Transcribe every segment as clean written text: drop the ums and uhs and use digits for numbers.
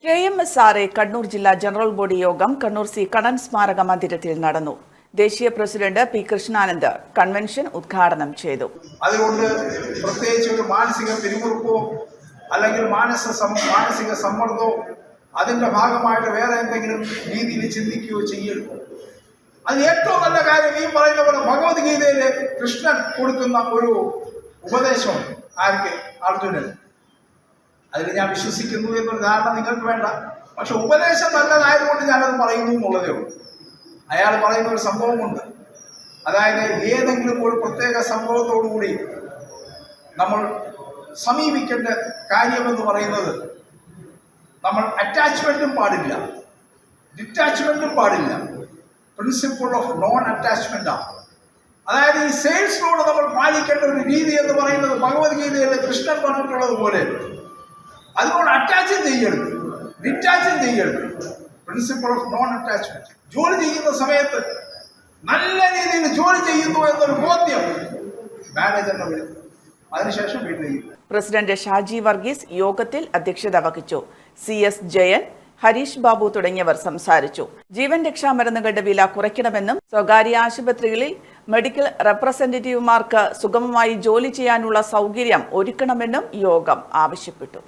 KMSRA Kannur ജില്ലാ general body യോഗം Kannur C Kannan സ്മാരക മന്ദിരത്തിൽ നടന്നു. ദേശീയ പ്രസിഡന്റ് പി കൃഷ്ണാനന്ദ് കൺവെൻഷൻ ഉദ്ഘാടനം ചെയ്തു. അതുകൊണ്ട് പ്രത്യേകിച്ച് ഒരു മാനസിക പിരിമുറുക്കോ അല്ലെങ്കിൽ മാനസിക സമ്മർദ്ദമോ അതിന്റെ ഭാഗമായിട്ട് വേറെ എന്തെങ്കിലും രീതിയിൽ ചിന്തിക്കുകയോ ചെയ്യരുത്. അതിന് ഏറ്റവും നല്ല കാര്യം ഈ പറയുന്ന പോലെ ഭഗവത്ഗീതയിലെ കൃഷ്ണൻ കൊടുക്കുന്ന ഒരു ഉപദേശം ആർക്ക് അർജുനൻ. അതിൽ ഞാൻ വിശ്വസിക്കുന്നു എന്നൊരു ധാരണ നിങ്ങൾക്ക് വേണ്ട. പക്ഷെ ഉപദേശം നല്ലതായതുകൊണ്ട് ഞാനത് പറയുന്നു എന്നുള്ളതേ ഉള്ളൂ. അയാൾ പറയുന്ന ഒരു സംഭവമുണ്ട്. അതായത് ഏതെങ്കിലും ഒരു പ്രത്യേക സംഭവത്തോടുകൂടി നമ്മൾ സമീപിക്കേണ്ട കാര്യമെന്ന് പറയുന്നത് നമ്മൾ അറ്റാച്ച്മെന്റും പാടില്ല, ഡിറ്റാച്ച്മെന്റും പാടില്ല. പ്രിൻസിപ്പിൾ ഓഫ് നോൺ അറ്റാച്ച്മെന്റ് ആണ്. അതായത് ഈ സെയിൽസിനോട് നമ്മൾ പാലിക്കേണ്ട ഒരു രീതി എന്ന് പറയുന്നത് ഭഗവത്ഗീതയിലെ കൃഷ്ണൻ പറഞ്ഞിട്ടുള്ളത് പോലെ അതിനോട് അറ്റാച്ചും ചെയ്യരുത്, ഡിറ്റാച്ചും ചെയ്യരുത്. Principle of non attachment. ജോലി ചെയ്യുന്ന സമയത്ത് നല്ല രീതിയിൽ ജോലി ചെയ്യുന്നു എന്നൊരു ബോധ്യം മാനേജറിനെ വിളിക്കും, അതിനുശേഷം വീട്ടിലേക്ക്. പ്രസിഡന്റ് ഷാജി വർഗീസ് യോഗത്തിൽ അധ്യക്ഷത വഹിച്ചു. CS ജയൻ, ഹരീഷ് ബാബു തുടങ്ങിയവർ സംസാരിച്ചു. ജീവൻ രക്ഷാ മരുന്നുകളുടെ വില കുറയ്ക്കണമെന്നും സ്വകാര്യ ആശുപത്രികളിൽ മെഡിക്കൽ റെപ്രസെന്റേറ്റീവുമാർക്ക് സുഗമമായി ജോലി ചെയ്യാനുള്ള സൗകര്യം ഒരുക്കണമെന്നും യോഗം ആവശ്യപ്പെട്ടു.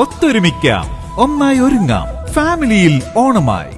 ഒത്തൊരുമിക്കാം, ഒന്നായി ഒരുങ്ങാം, ഫാമിലിയിൽ ഓണമായി.